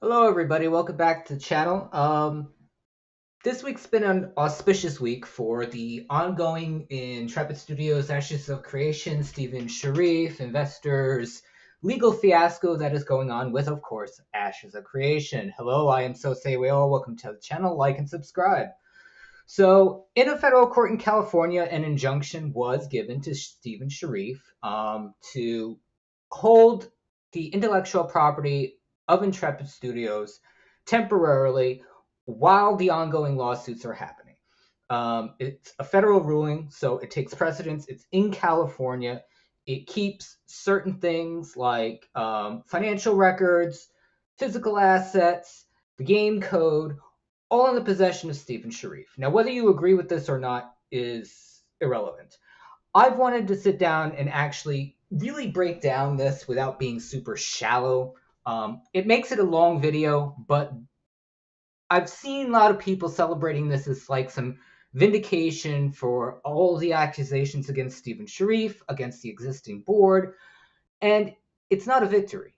Hello, everybody. Welcome back to the channel. This week's been an auspicious week for the ongoing Intrepid Studios Ashes of Creation, Stephen Sharif, investors, legal fiasco that is going on with, of course, Ashes of Creation. Hello, I am Sosei. Welcome to the channel. Like and subscribe. So, in a federal court in California, an injunction was given to Stephen Sharif to hold the intellectual property of Intrepid Studios temporarily while the ongoing lawsuits are happening. It's a federal ruling, so it takes precedence. It's in California. It keeps certain things like financial records, physical assets, the game code, all in the possession of Stephen Sharif. Now, whether you agree with this or not is irrelevant. I've wanted to sit down and actually really break down this without being super shallow. It makes it a long video, but I've seen a lot of people celebrating this as like some vindication for all the accusations against Stephen Sharif, against the existing board, and it's not a victory.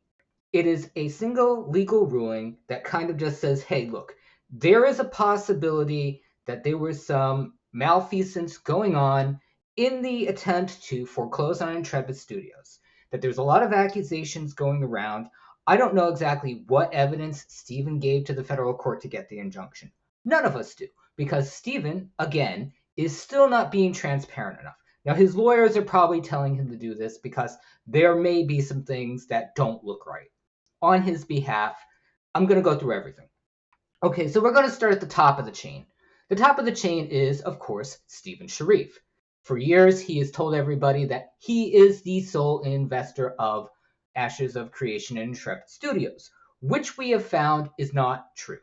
It is a single legal ruling that kind of just says, hey, look, there is a possibility that there was some malfeasance going on in the attempt to foreclose on Intrepid Studios, that there's a lot of accusations going around. I don't know exactly what evidence Stephen gave to the federal court to get the injunction. None of us do, because Stephen, again, is still not being transparent enough. Now, his lawyers are probably telling him to do this because there may be some things that don't look right. On his behalf, I'm going to go through everything. Okay, so we're going to start at the top of the chain. The top of the chain is, of course, Stephen Sharif. For years, he has told everybody that he is the sole investor of Ashes of Creation and Intrepid Studios, which we have found is not true.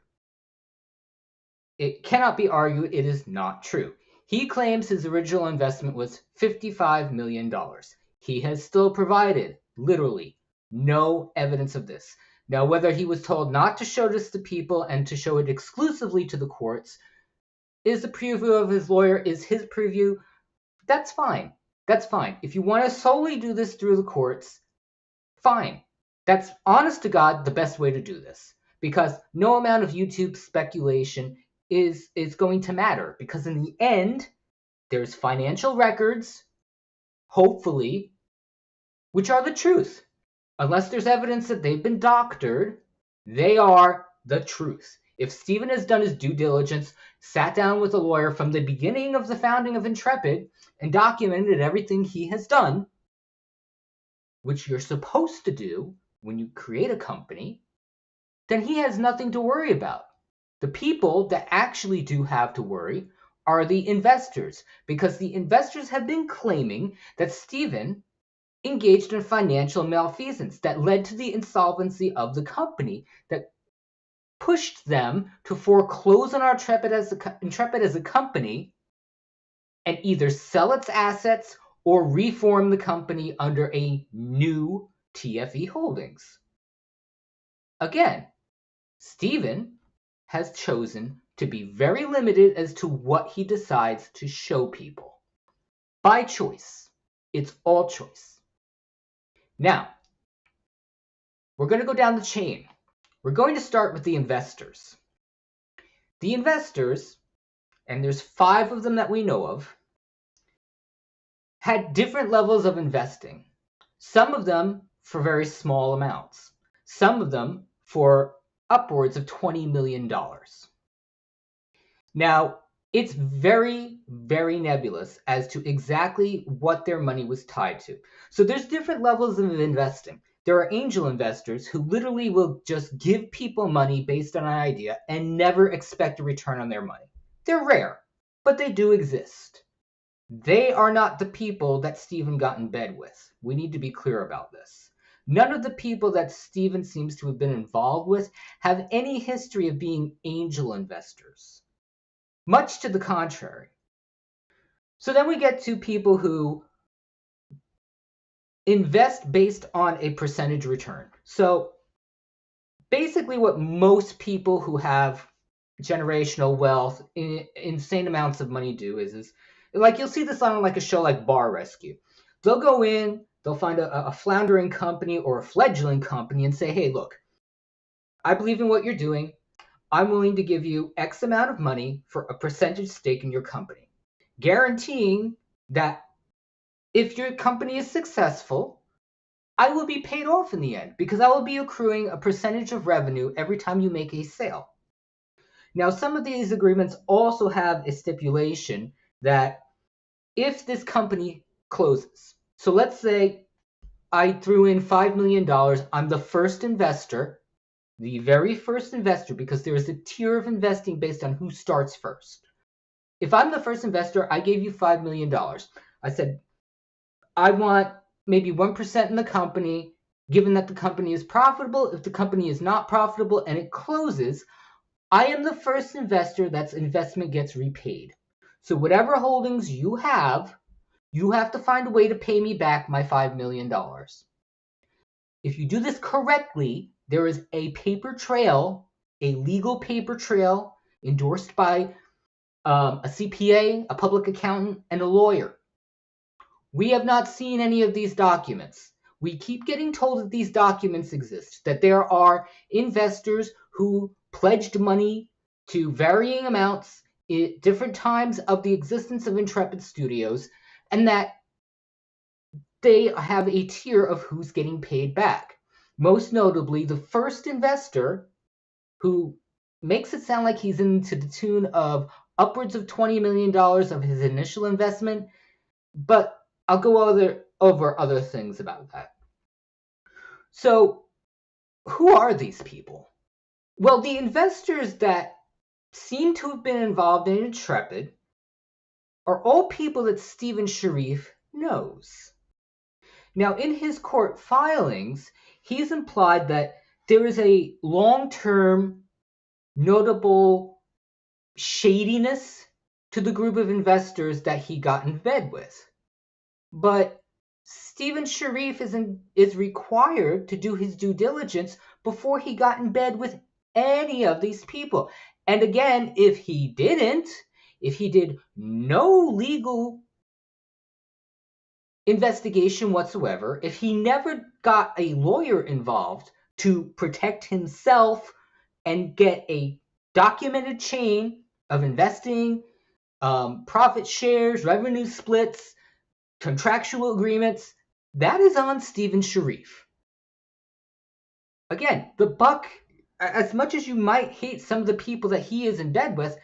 It cannot be argued it is not true. He claims his original investment was $55 million. He has still provided, literally, no evidence of this. Now, whether he was told not to show this to people and to show it exclusively to the courts is the preview of his lawyer, is his preview. That's fine. That's fine. If you want to solely do this through the courts, fine. That's, honest to God, the best way to do this. Because no amount of YouTube speculation is going to matter. Because in the end, there's financial records, hopefully, which are the truth. Unless there's evidence that they've been doctored, they are the truth. If Stephen has done his due diligence, sat down with a lawyer from the beginning of the founding of Intrepid, and documented everything he has done, which you're supposed to do when you create a company, then he has nothing to worry about. The people that actually do have to worry are the investors, because the investors have been claiming that Stephen engaged in financial malfeasance that led to the insolvency of the company, that pushed them to foreclose on Intrepid as a company and either sell its assets or reform the company under a new TFE Holdings. Again, Stephen has chosen to be very limited as to what he decides to show people. By choice. It's all choice. Now, we're going to go down the chain. We're going to start with the investors. The investors, and there's 5 of them that we know of, had different levels of investing. Some of them for very small amounts. Some of them for upwards of $20 million. Now, it's very, very nebulous as to exactly what their money was tied to. So there's different levels of investing. There are angel investors who literally will just give people money based on an idea and never expect a return on their money. They're rare, but they do exist. They are not the people that Stephen got in bed with. We need to be clear about this. None of the people that Stephen seems to have been involved with have any history of being angel investors. Much to the contrary. So then we get to people who invest based on a percentage return. So basically what most people who have generational wealth, insane amounts of money do is like, you'll see this on like a show like Bar Rescue. They'll go in, they'll find a floundering company or a fledgling company and say, hey, look, I believe in what you're doing. I'm willing to give you X amount of money for a percentage stake in your company, guaranteeing that if your company is successful, I will be paid off in the end because I will be accruing a percentage of revenue every time you make a sale. Now, some of these agreements also have a stipulation that if this company closes, so let's say I threw in $5 million, I'm the first investor, the very first investor, because there is a tier of investing based on who starts first. If I'm the first investor, I gave you $5 million. I said, I want maybe 1% in the company, given that the company is profitable. If the company is not profitable and it closes, I am the first investor that's investment gets repaid. So whatever holdings you have to find a way to pay me back my $5 million. If you do this correctly, there is a paper trail, a legal paper trail endorsed by a CPA, a public accountant, and a lawyer. We have not seen any of these documents. We keep getting told that these documents exist, that there are investors who pledged money to varying amounts at different times of the existence of Intrepid Studios, and that they have a tier of who's getting paid back. Most notably, the first investor, who makes it sound like he's into the tune of upwards of $20 million of his initial investment, but I'll go over other things about that. So, who are these people? Well, the investors that seem to have been involved in Intrepid are all people that Stephen Sharif knows. Now, in his court filings, he's implied that there is a long-term, notable shadiness to the group of investors that he got in bed with. But Stephen Sharif is required to do his due diligence before he got in bed with any of these people. And again, if he did no legal investigation whatsoever, if he never got a lawyer involved to protect himself and get a documented chain of investing, profit shares, revenue splits, contractual agreements, that is on Stephen Sharif. Again, the buck, as much as you might hate some of the people that he is in bed with,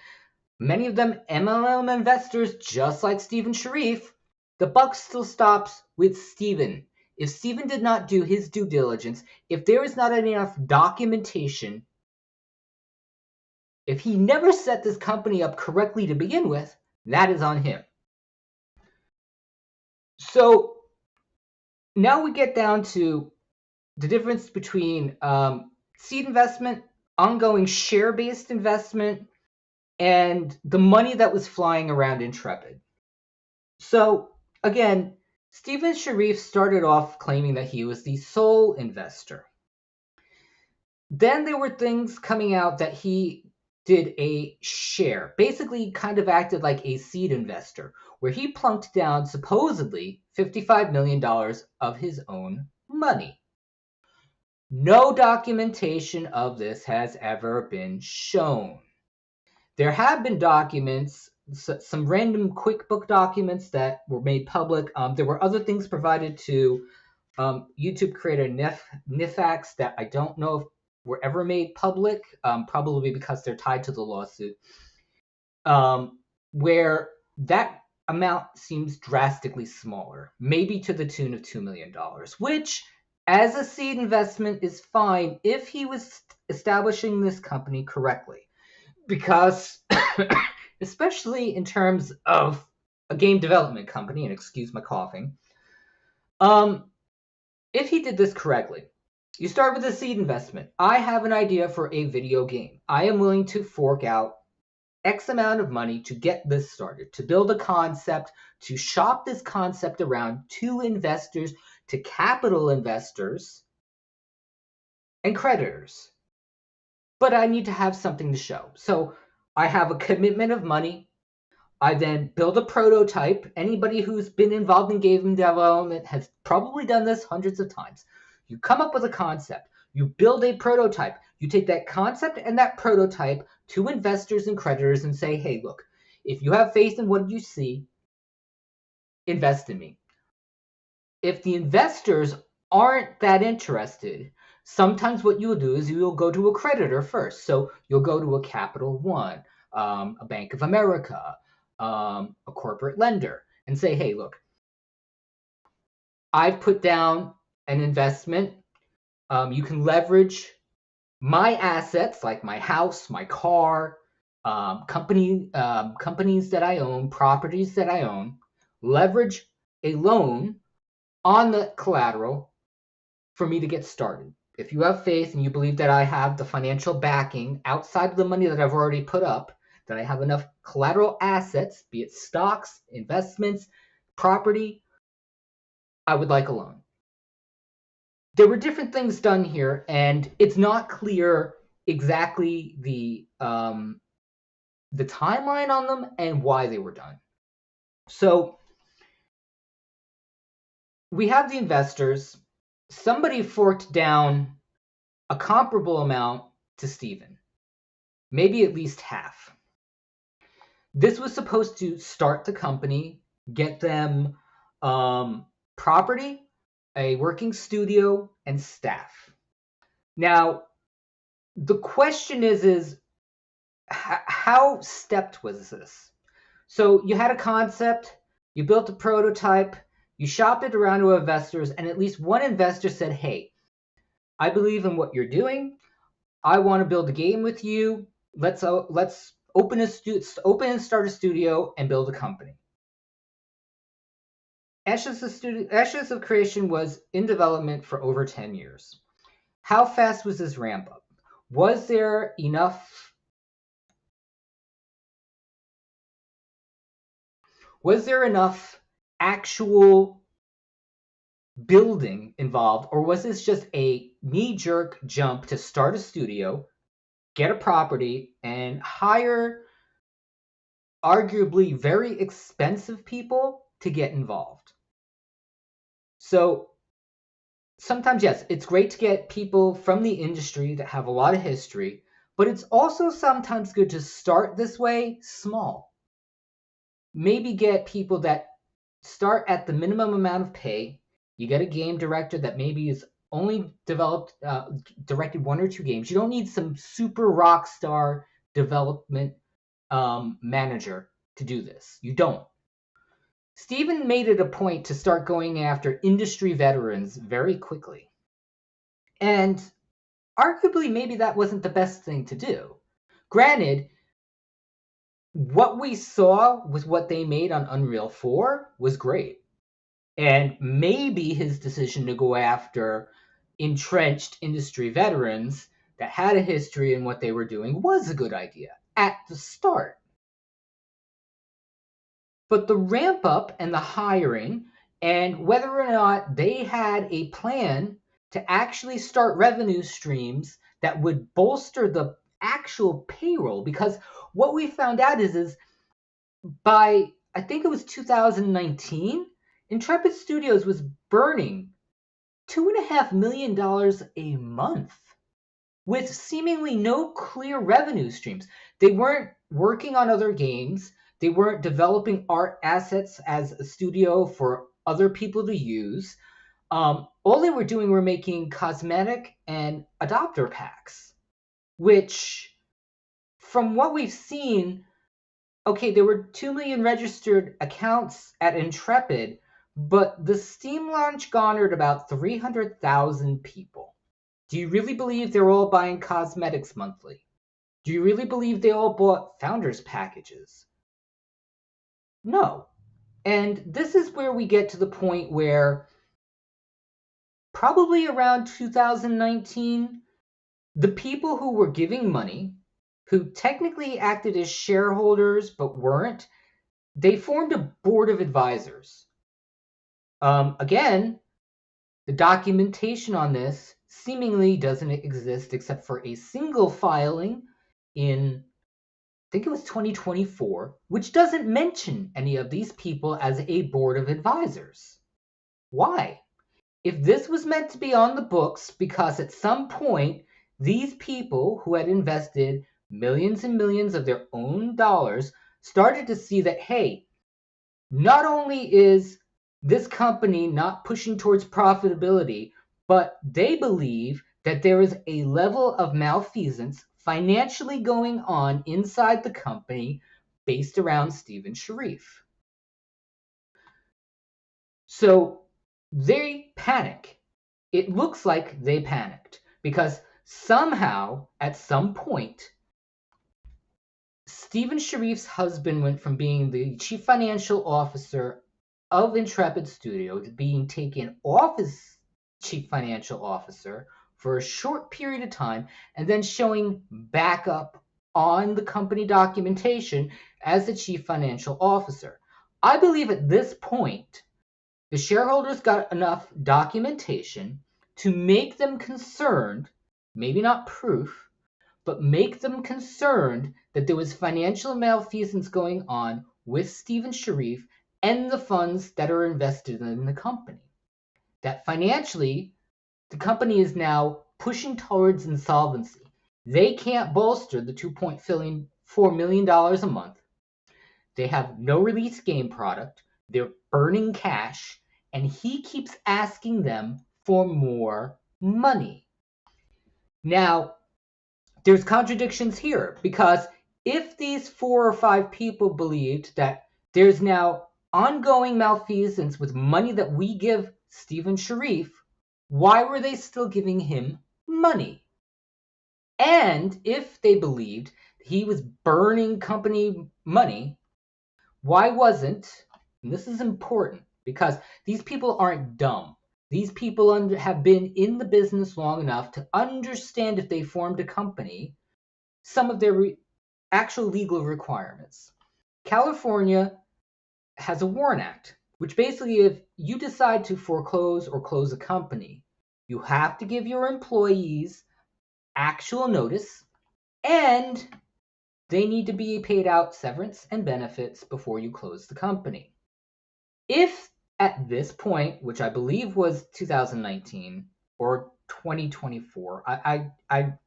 many of them MLM investors just like Stephen Sharif, the buck still stops with Stephen. If Stephen did not do his due diligence, if there is not enough documentation, if he never set this company up correctly to begin with, that is on him. So now we get down to the difference between seed investment, ongoing share-based investment, and the money that was flying around Intrepid. So again, Stephen Sharif started off claiming that he was the sole investor. Then there were things coming out that he did a share, basically kind of acted like a seed investor, where he plunked down supposedly $55 million of his own money. No documentation of this has ever been shown. There have been documents, some random QuickBook documents that were made public. There were other things provided to YouTube creator Nifax that I don't know if were ever made public, probably because they're tied to the lawsuit, where that amount seems drastically smaller, maybe to the tune of $2 million, which, as a seed investment, is fine if he was establishing this company correctly. Because, especially in terms of a game development company, and excuse my coughing, if he did this correctly, you start with a seed investment. I have an idea for a video game. I am willing to fork out X amount of money to get this started, to build a concept, to shop this concept around to investors, to capital investors, and creditors. But I need to have something to show. So I have a commitment of money. I then build a prototype. Anybody who's been involved in game development has probably done this hundreds of times. You come up with a concept. You build a prototype. You take that concept and that prototype to investors and creditors and say, hey, look, if you have faith in what you see, invest in me. If the investors aren't that interested, sometimes what you'll do is you'll go to a creditor first. So you'll go to a Capital One, a Bank of America, a corporate lender, and say, hey, look, I've put down an investment. You can leverage my assets like my house, my car, companies that I own, properties that I own, leverage a loan on the collateral for me to get started. If you have faith and you believe that I have the financial backing outside of the money that I've already put up, that I have enough collateral assets, be it stocks, investments, property, I would like a loan. There were different things done here, and it's not clear exactly the timeline on them and why they were done. So we have the investors. Somebody forked down a comparable amount to Stephen, maybe at least half. This was supposed to start the company, get them property, a working studio, and staff. Now, the question is how stepped was this? So you had a concept, you built a prototype, you shopped it around to investors, and at least one investor said, hey, I believe in what you're doing. I want to build a game with you. Let's open and start a studio and build a company. Ashes of Creation was in development for over 10 years. How fast was this ramp up? Was there enough actual building involved, or was this just a knee-jerk jump to start a studio, get a property, and hire arguably very expensive people to get involved? So sometimes, yes, it's great to get people from the industry that have a lot of history, but it's also sometimes good to start this way small. Maybe get people that start at the minimum amount of pay. You get a game director that maybe is only directed one or two games. You don't need some super rock star development manager to do this. You don't. Stephen made it a point to start going after industry veterans very quickly. And arguably, maybe that wasn't the best thing to do. Granted, what we saw with what they made on Unreal 4 was great. And maybe his decision to go after entrenched industry veterans that had a history in what they were doing was a good idea at the start. But the ramp up and the hiring, and whether or not they had a plan to actually start revenue streams that would bolster the actual payroll, because what we found out is by, I think it was 2019, Intrepid Studios was burning $2.5 million a month with seemingly no clear revenue streams. They weren't working on other games. They weren't developing art assets as a studio for other people to use. All they were doing were making cosmetic and adopter packs, which, from what we've seen, okay, there were 2 million registered accounts at Intrepid, but the Steam launch garnered about 300,000 people. Do you really believe they're all buying cosmetics monthly? Do you really believe they all bought founders packages? No. And this is where we get to the point where probably around 2019, the people who were giving money, who technically acted as shareholders but weren't, they formed a board of advisors. Again, the documentation on this seemingly doesn't exist except for a single filing in, I think it was 2024, which doesn't mention any of these people as a board of advisors. Why? If this was meant to be on the books because at some point these people who had invested millions and millions of their own dollars started to see that, hey, not only is this company not pushing towards profitability, but they believe that there is a level of malfeasance financially going on inside the company based around Stephen Sharif. So they panic. It looks like they panicked because somehow, at some point, Stephen Sharif's husband went from being the chief financial officer of Intrepid Studio to being taken off as chief financial officer for a short period of time and then showing back up on the company documentation as the chief financial officer. I believe at this point, the shareholders got enough documentation to make them concerned, maybe not proof, but make them concerned that there was financial malfeasance going on with Stephen Sharif and the funds that are invested in the company. That financially, the company is now pushing towards insolvency. They can't bolster the $2.4 million a month. They have no release game product. They're burning cash, and he keeps asking them for more money. Now, there's contradictions here because if these 4 or 5 people believed that there's now ongoing malfeasance with money that we give Stephen Sharif, why were they still giving him money? And if they believed he was burning company money, why wasn't, and this is important because these people aren't dumb. These people have been in the business long enough to understand if they formed a company, some of their actual legal requirements. California has a WARN Act, which basically, if you decide to foreclose or close a company, you have to give your employees actual notice, and they need to be paid out severance and benefits before you close the company. If at this point, which I believe was 2019 or 2024,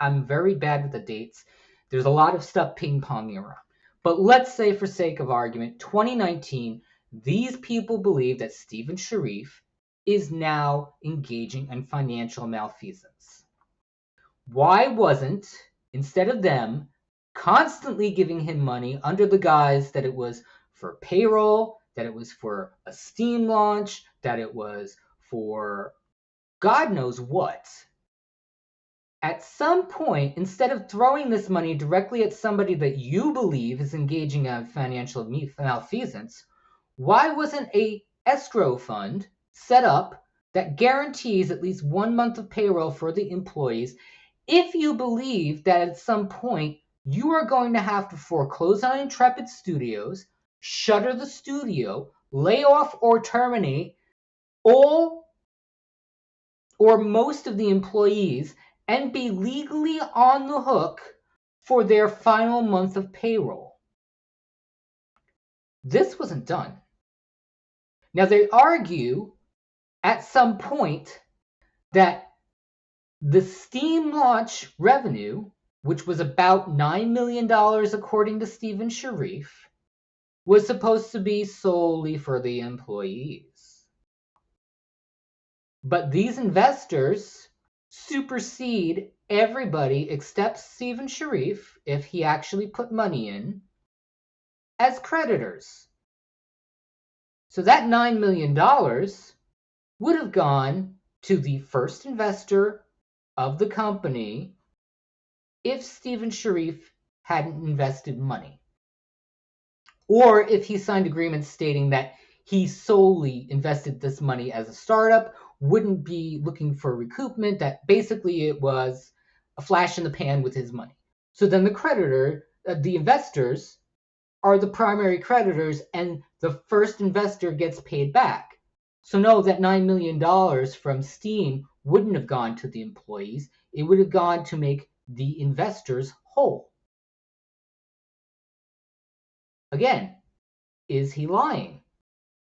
I'm very bad with the dates. There's a lot of stuff ping-ponging around. But let's say, for sake of argument, 2019, these people believe that Stephen Sharif is now engaging in financial malfeasance. Why wasn't, instead of them constantly giving him money under the guise that it was for payroll, that it was for a Steam launch, that it was for God knows what, at some point, instead of throwing this money directly at somebody that you believe is engaging in financial malfeasance, why wasn't a escrow fund set up that guarantees at least 1 month of payroll for the employees if you believe that at some point you are going to have to foreclose on Intrepid Studios, shutter the studio, lay off or terminate all or most of the employees, and be legally on the hook for their final month of payroll. This wasn't done. Now, they argue at some point that the Steam launch revenue, which was about $9 million according to Stephen Sharif, was supposed to be solely for the employees. But these investors supersede everybody except Stephen Sharif, if he actually put money in, as creditors. So that $9 million would have gone to the first investor of the company if Stephen Sharif hadn't invested money. Or if he signed agreements stating that he solely invested this money as a startup, wouldn't be looking for recoupment, that basically it was a flash in the pan with his money. So then the creditor, the investors, are the primary creditors, and the first investor gets paid back. So no, that $9 million from Steam wouldn't have gone to the employees. It would have gone to make the investors whole. Again, is he lying?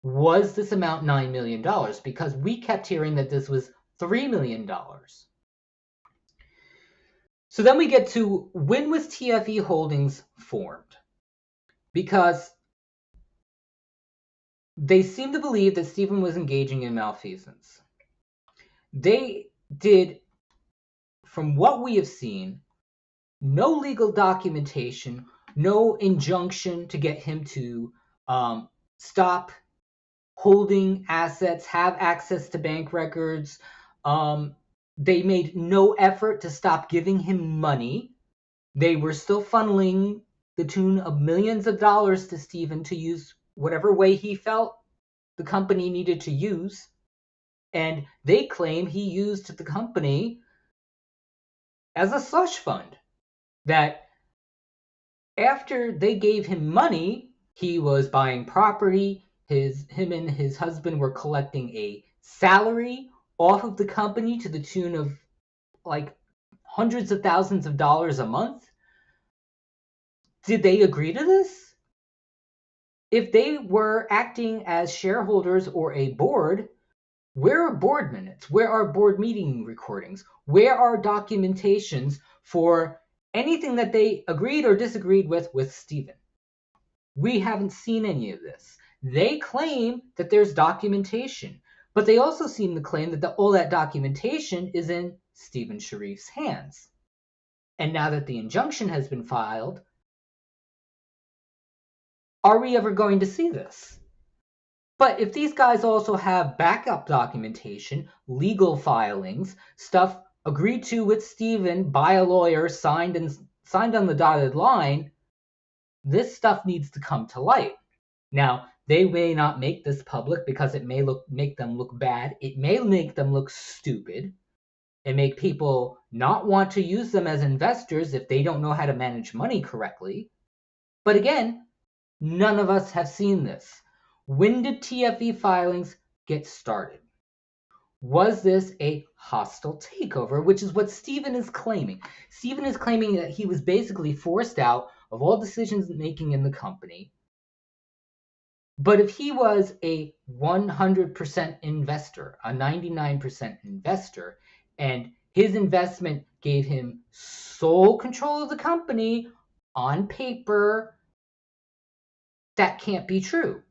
Was this amount $9 million? Because we kept hearing that this was $3 million. So then we get to, when was TFE Holdings formed? Because they seem to believe that Stephen was engaging in malfeasance. They did, from what we have seen, no legal documentation, no injunction to get him to stop holding assets, have access to bank records. They made no effort to stop giving him money. They were still funneling the tune of millions of dollars to Stephen to use whatever way he felt the company needed to use. And they claim he used the company as a slush fund. That after they gave him money, he was buying property. Him and his husband were collecting a salary off of the company to the tune of like hundreds of thousands of dollars a month. Did they agree to this? If they were acting as shareholders or a board, where are board minutes? Where are board meeting recordings? Where are documentations for anything that they agreed or disagreed with Stephen? We haven't seen any of this. They claim that there's documentation, but they also seem to claim that all that documentation is in Stephen Sharif's hands. And now that the injunction has been filed, are we ever going to see this? But if these guys also have backup documentation, legal filings, stuff agreed to with Stephen by a lawyer, signed on the dotted line, this stuff needs to come to light. Now, they may not make this public because it may make them look bad. It may make them look stupid and make people not want to use them as investors if they don't know how to manage money correctly. But again, none of us have seen this. When did TFE filings get started? Was this a hostile takeover, which is what Stephen is claiming? Stephen is claiming that he was basically forced out of all decisions making in the company. But if he was a 100% investor, a 99% investor, and his investment gave him sole control of the company on paper, that can't be true.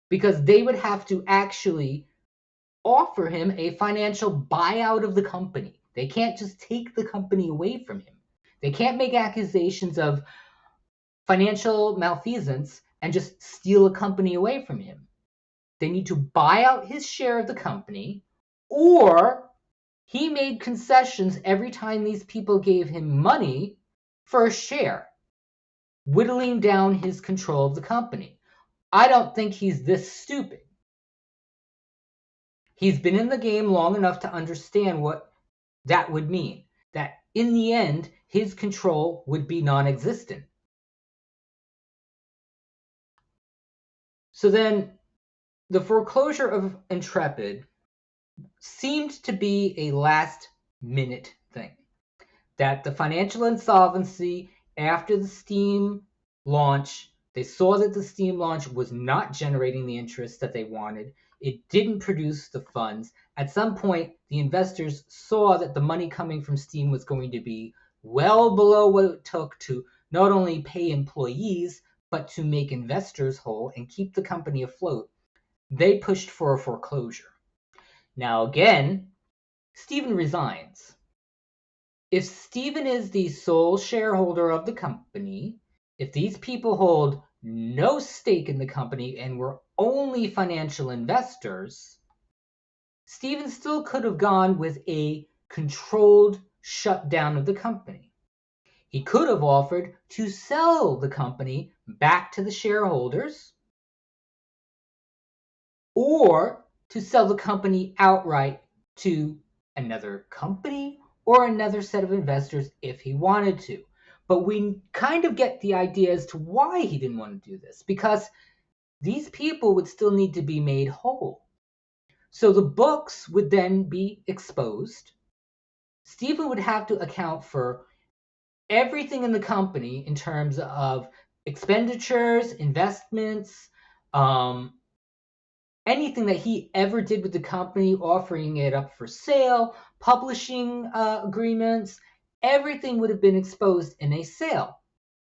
Because they would have to actually offer him a financial buyout of the company. They can't just take the company away from him. They can't make accusations of financial malfeasance and just steal a company away from him. They need to buy out his share of the company, or he made concessions every time these people gave him money for a share, whittling down his control of the company. I don't think he's this stupid. He's been in the game long enough to understand what that would mean. That in the end, his control would be non-existent. So then, the foreclosure of Intrepid seemed to be a last-minute thing. That the financial insolvency after the Steam launch, they saw that the Steam launch was not generating the interest that they wanted. It didn't produce the funds. At some point, the investors saw that the money coming from Steam was going to be well below what it took to not only pay employees, but to make investors whole and keep the company afloat. They pushed for a foreclosure. Now again, Stephen resigns. If Stephen is the sole shareholder of the company, if these people hold no stake in the company and were only financial investors, Stephen still could have gone with a controlled shutdown of the company. He could have offered to sell the company back to the shareholders, or to sell the company outright to another company or another set of investors if he wanted to. But we kind of get the idea as to why he didn't want to do this, because these people would still need to be made whole. So the books would then be exposed. Stephen would have to account for everything in the company in terms of expenditures, investments, anything that he ever did with the company, offering it up for sale, publishing agreements, everything would have been exposed in a sale.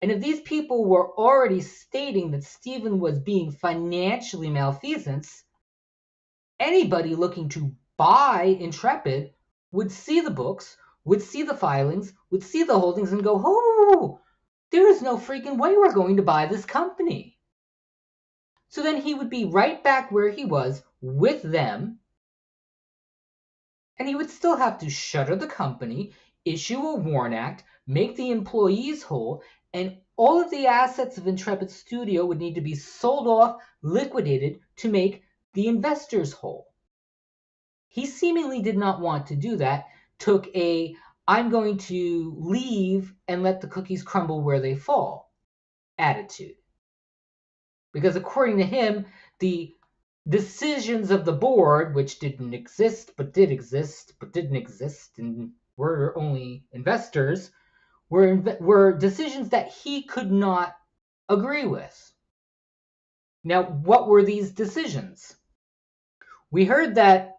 And if these people were already stating that Stephen was being financially malfeasant, anybody looking to buy Intrepid would see the books, would see the filings, would see the holdings and go, oh, there is no freaking way we're going to buy this company. So then he would be right back where he was with them, and he would still have to shutter the company, issue a WARN Act, make the employees whole, and all of the assets of Intrepid Studio would need to be sold off, liquidated to make the investors whole. He seemingly did not want to do that, took a I'm going to leave and let the cookies crumble where they fall attitude. Because according to him, the decisions of the board, which didn't exist but did exist but didn't exist and were only investors, were decisions that he could not agree with. Now, what were these decisions? We heard that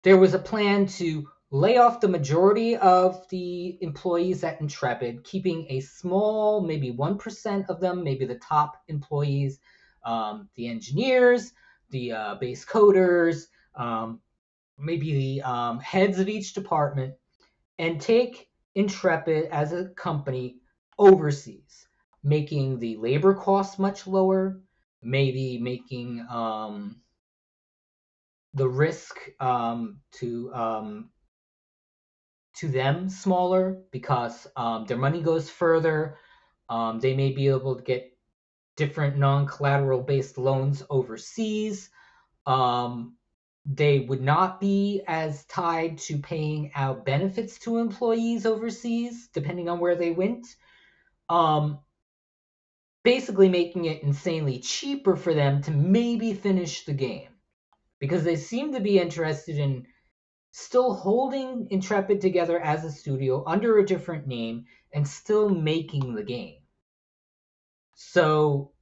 there was a plan to lay off the majority of the employees at Intrepid, keeping a small, maybe 1% of them, maybe the top employees, the engineers, the base coders, maybe the heads of each department, and take Intrepid as a company overseas, making the labor costs much lower, maybe making the risk to them smaller because their money goes further. They may be able to get different non-collateral based loans overseas. They would not be as tied to paying out benefits to employees overseas, depending on where they went. Basically making it insanely cheaper for them to maybe finish the game, because they seem to be interested in still holding Intrepid together as a studio under a different name and still making the game. So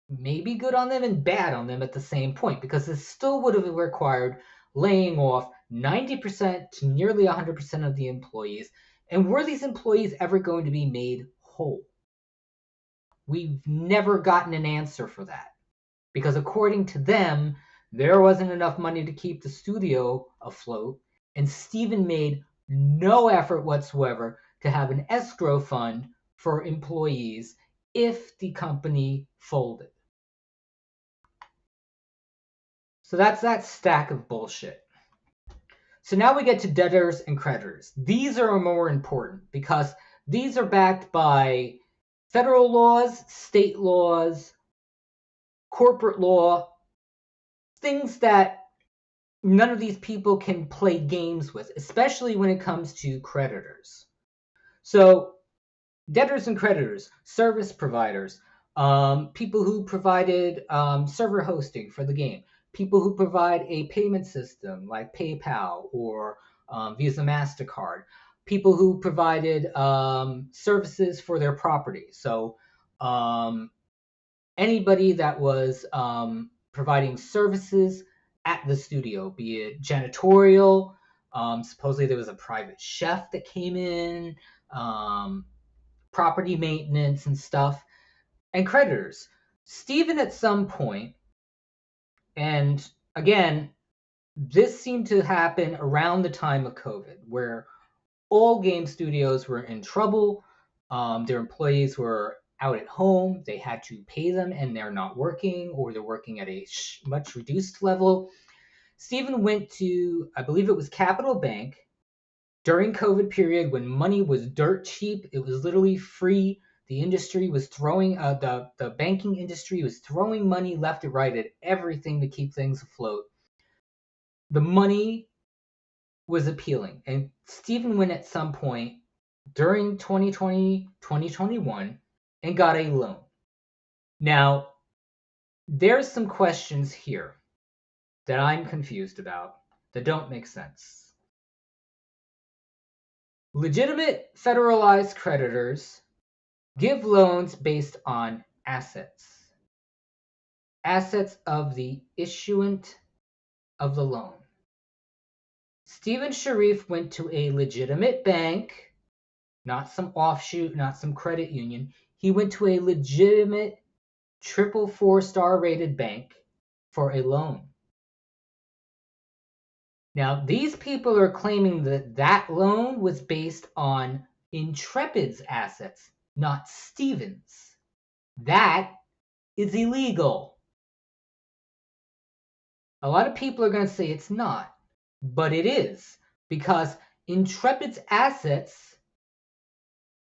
maybe good on them and bad on them at the same point, because this still would have required laying off 90% to nearly 100% of the employees. And were these employees ever going to be made whole? We've never gotten an answer for that, because according to them, there wasn't enough money to keep the studio afloat, and Stephen made no effort whatsoever to have an escrow fund for employees if the company folded. So that's that stack of bullshit. So now we get to debtors and creditors. These are more important because these are backed by federal laws, state laws, corporate law, things that none of these people can play games with, especially when it comes to creditors. So debtors and creditors, service providers, people who provided server hosting for the game, people who provide a payment system like PayPal or Visa MasterCard, people who provided services for their property. So anybody that was providing services at the studio, be it janitorial, supposedly there was a private chef that came in, property maintenance and stuff, and creditors. Stephen at some point, and again, this seemed to happen around the time of COVID, where all game studios were in trouble. Their employees were out at home. They had to pay them, and they're not working, or they're working at a much reduced level. Stephen went to, I believe it was Capital Bank, during COVID period when money was dirt cheap. It was literally free. The industry was throwing, the banking industry was throwing money left and right at everything to keep things afloat. The money was appealing. And Stephen went at some point during 2020, 2021 and got a loan. Now, there's some questions here that I'm confused about that don't make sense. Legitimate federalized creditors give loans based on assets. Assets of the issuant of the loan. Stephen Sharif went to a legitimate bank not some offshoot, not some credit union. He went to a legitimate triple 4-star rated bank for a loan. Now, these people are claiming that that loan was based on Intrepid's assets, not Stephen's. That is illegal. A lot of people are going to say it's not, but it is, because Intrepid's assets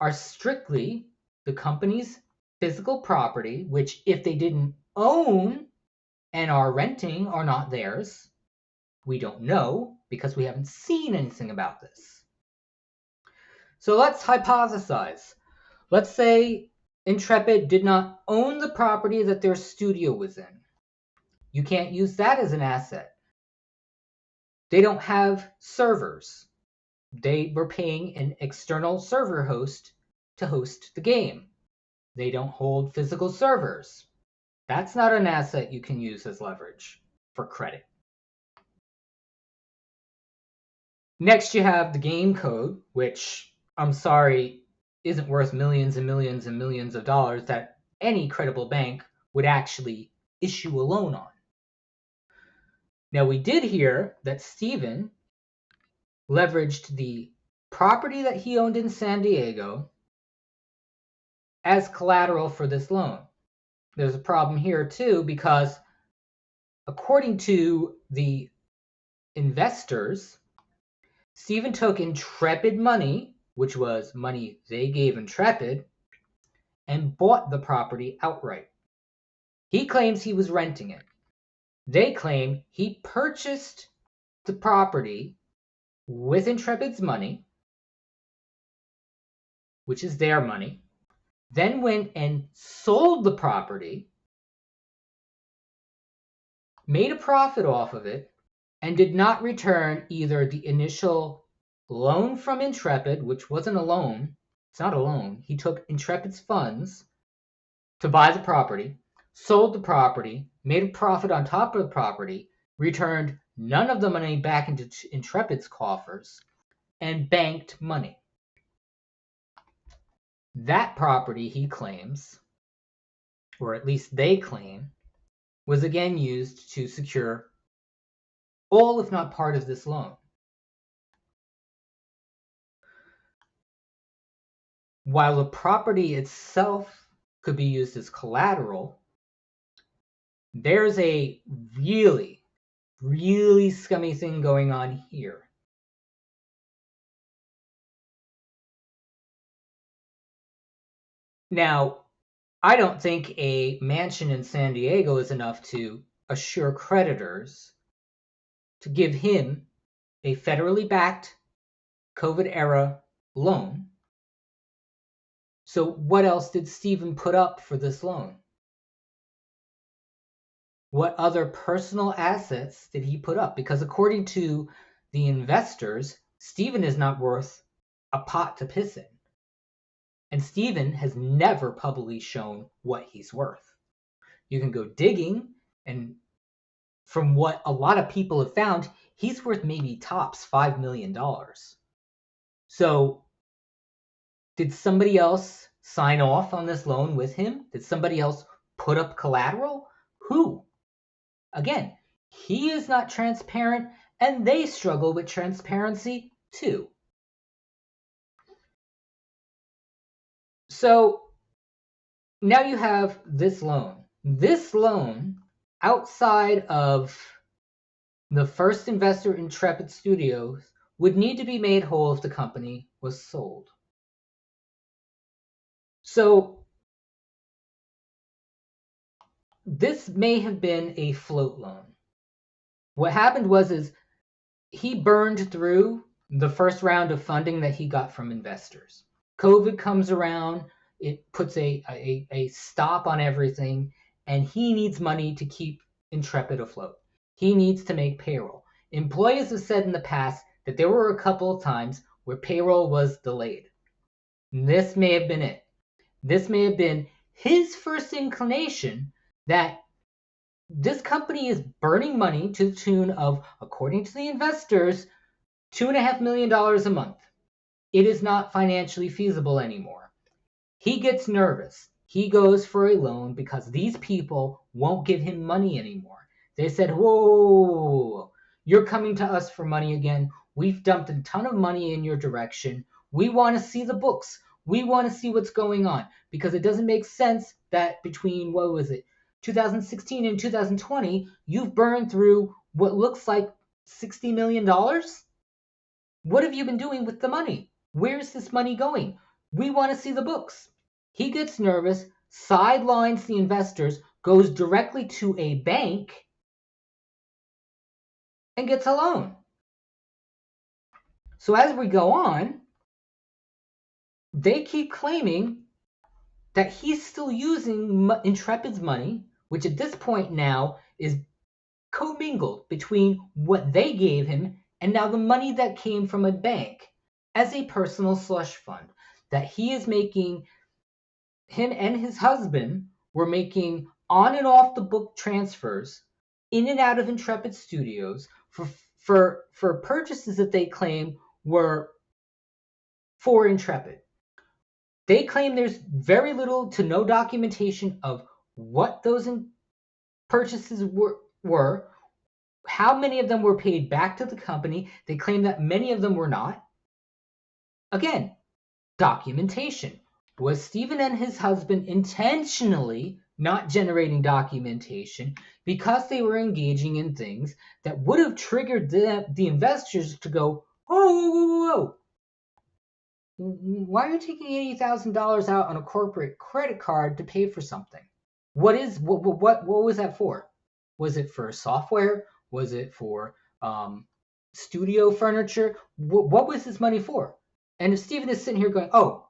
are strictly the company's physical property, which if they didn't own and are renting are not theirs. We don't know because we haven't seen anything about this. So let's hypothesize. Let's say Intrepid did not own the property that their studio was in. You can't use that as an asset. They don't have servers. They were paying an external server host to host the game. They don't hold physical servers. That's not an asset you can use as leverage for credit. Next, you have the game code, which, I'm sorry, isn't worth millions and millions and millions of dollars that any credible bank would actually issue a loan on. Now, we did hear that Stephen leveraged the property that he owned in San Diego as collateral for this loan. There's a problem here too, because according to the investors, Stephen took Intrepid money, which was money they gave Intrepid, and bought the property outright. He claims he was renting it. They claim he purchased the property with Intrepid's money, which is their money, then went and sold the property, made a profit off of it, and did not return either the initial loan from Intrepid, which wasn't a loan. It's not a loan. He took Intrepid's funds to buy the property, sold the property, made a profit on top of the property, returned none of the money back into Intrepid's coffers, and banked money. That property, he claims, or at least they claim, was again used to secure all, if not part of this loan. While the property itself could be used as collateral, there's a really, really scummy thing going on here. Now, I don't think a mansion in San Diego is enough to assure creditors to give him a federally backed COVID-era loan. So what else did Stephen put up for this loan? What other personal assets did he put up? Because according to the investors, Stephen is not worth a pot to piss in. And Stephen has never publicly shown what he's worth. You can go digging, and from what a lot of people have found, he's worth maybe tops $5 million. So did somebody else sign off on this loan with him? Did somebody else put up collateral? Who? Again, he is not transparent, and they struggle with transparency too. So now you have this loan. This loan, outside of the first investor, Intrepid Studios, would need to be made whole if the company was sold. So this may have been a float loan. What happened was he burned through the first round of funding that he got from investors. COVID comes around, it puts a stop on everything, and he needs money to keep Intrepid afloat. He needs to make payroll. Employees have said in the past that there were a couple of times where payroll was delayed. This may have been it. This may have been his first inclination that this company is burning money to the tune of, according to the investors, $2.5 million a month. it is not financially feasible anymore. He gets nervous. He goes for a loan because these people won't give him money anymore. They said, whoa, you're coming to us for money again. We've dumped a ton of money in your direction. We want to see the books. We want to see what's going on, because it doesn't make sense that between, 2016 and 2020, you've burned through what looks like $60 million. What have you been doing with the money? Where's this money going? We want to see the books. He gets nervous, sidelines the investors, goes directly to a bank, and gets a loan. So as we go on, they keep claiming that he's still using Intrepid's money, which at this point now is commingled between what they gave him and now the money that came from a bank, as a personal slush fund that he is making. Him and his husband were making on and off the book transfers in and out of Intrepid Studios for purchases that they claim were for Intrepid. They claim there's very little to no documentation of what those purchases were, how many of them were paid back to the company. They claim that many of them were not. Again, documentation. Was Stephen and his husband intentionally not generating documentation because they were engaging in things that would have triggered the investors to go, whoa, why are you taking $80,000 out on a corporate credit card to pay for something? What was that for? Was it for software? Was it for studio furniture? What was this money for? And if Stephen is sitting here going, oh,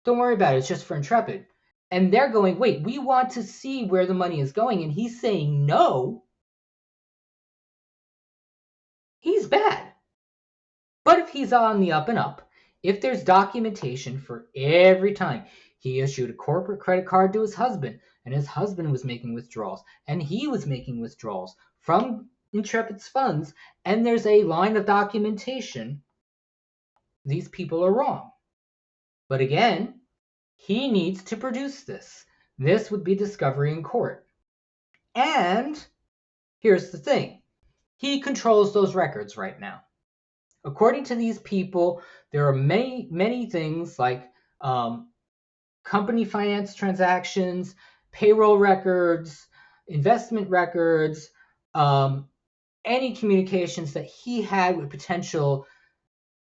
don't worry about it, it's just for Intrepid. And they're going, wait, we want to see where the money is going. And he's saying no. He's bad. But if he's on the up and up, if there's documentation for every time he issued a corporate credit card to his husband, and his husband was making withdrawals, and he was making withdrawals from Intrepid's funds, and there's a line of documentation, these people are wrong. But again, he needs to produce this. This would be discovery in court. And here's the thing. He controls those records right now. According to these people, there are many, many things like company finance transactions, payroll records, investment records, any communications that he had with potential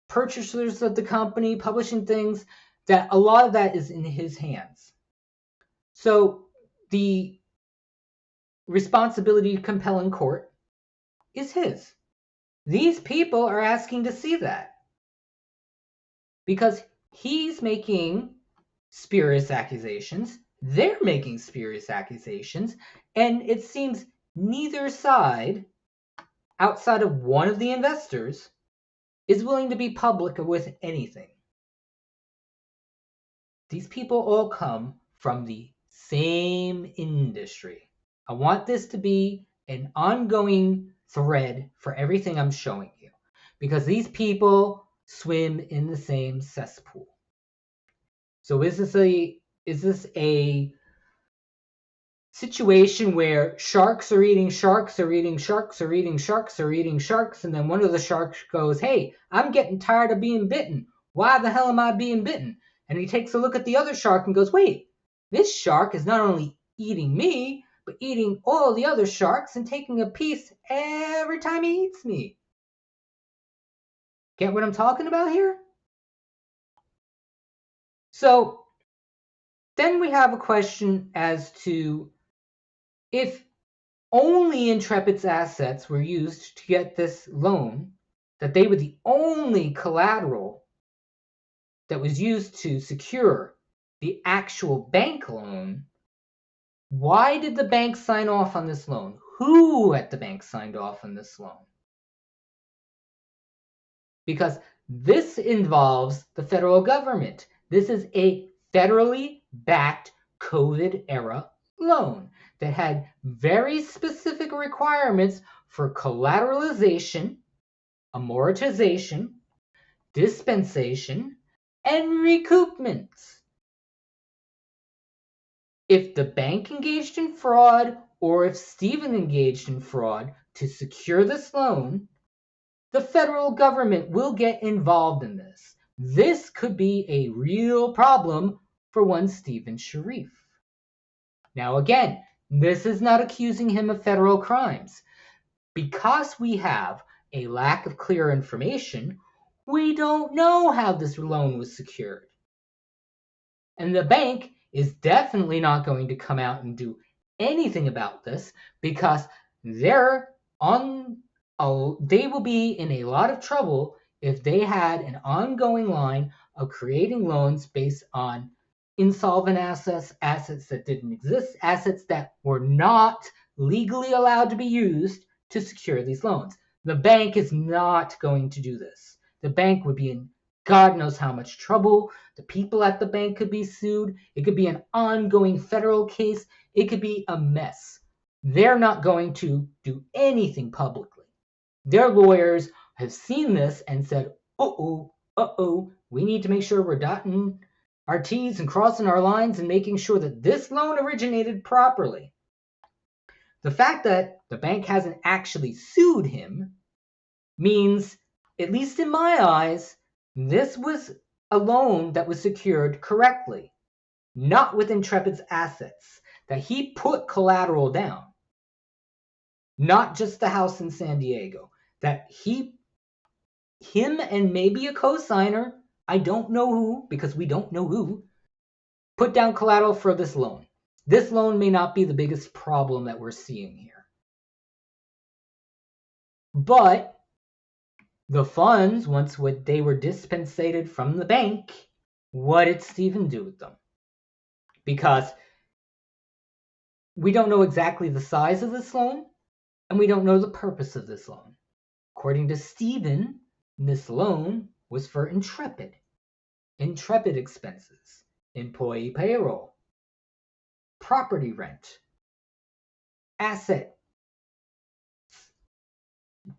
purchasers of the company, publishing things, that a lot of that is in his hands. So the responsibility to compel in court is his. These people are asking to see that because he's making spurious accusations, they're making spurious accusations, and it seems neither side, outside of one of the investors, is willing to be public with anything. These people all come from the same industry. I want this to be an ongoing thread for everything I'm showing you, because these people swim in the same cesspool. So is this a situation where sharks are eating sharks are eating sharks are eating sharks are eating sharks, and then one of the sharks goes, hey, I'm getting tired of being bitten. Why the hell am I being bitten? And he takes a look at the other shark and goes, wait, this shark is not only eating me, but eating all the other sharks and taking a piece every time he eats me. Get what I'm talking about here? So then we have a question as to if only Intrepid's assets were used to get this loan, that they were the only collateral that was used to secure the actual bank loan, why did the bank sign off on this loan? Who at the bank signed off on this loan? Because this involves the federal government. This is a federally backed COVID era loan that had very specific requirements for collateralization, amortization, dispensation, and recoupment. If the bank engaged in fraud, or if Stephen engaged in fraud to secure this loan, the federal government will get involved in this. This could be a real problem for one Stephen Sharif. Now again, this is not accusing him of federal crimes. Because we have a lack of clear information, we don't know how this loan was secured. And the bank is definitely not going to come out and do anything about this because they will be in a lot of trouble if they had an ongoing line of creating loans based on insolvent assets, assets that didn't exist, assets that were not legally allowed to be used to secure these loans. The bank is not going to do this. The bank would be in God knows how much trouble. The people at the bank could be sued. It could be an ongoing federal case. It could be a mess. They're not going to do anything publicly. Their lawyers have seen this and said, we need to make sure we're dotting our T's and crossing our lines and making sure that this loan originated properly. The fact that the bank hasn't actually sued him means, at least in my eyes, this was a loan that was secured correctly, not with Intrepid's assets, that he put collateral down, not just the house in San Diego, that him and maybe a co-signer, I don't know who, because we don't know who, put down collateral for this loan. This loan may not be the biggest problem that we're seeing here. But the funds, once they were dispensated from the bank, what did Stephen do with them? Because we don't know exactly the size of this loan, and we don't know the purpose of this loan. According to Stephen, this loan was for Intrepid expenses, employee payroll, property rent, asset,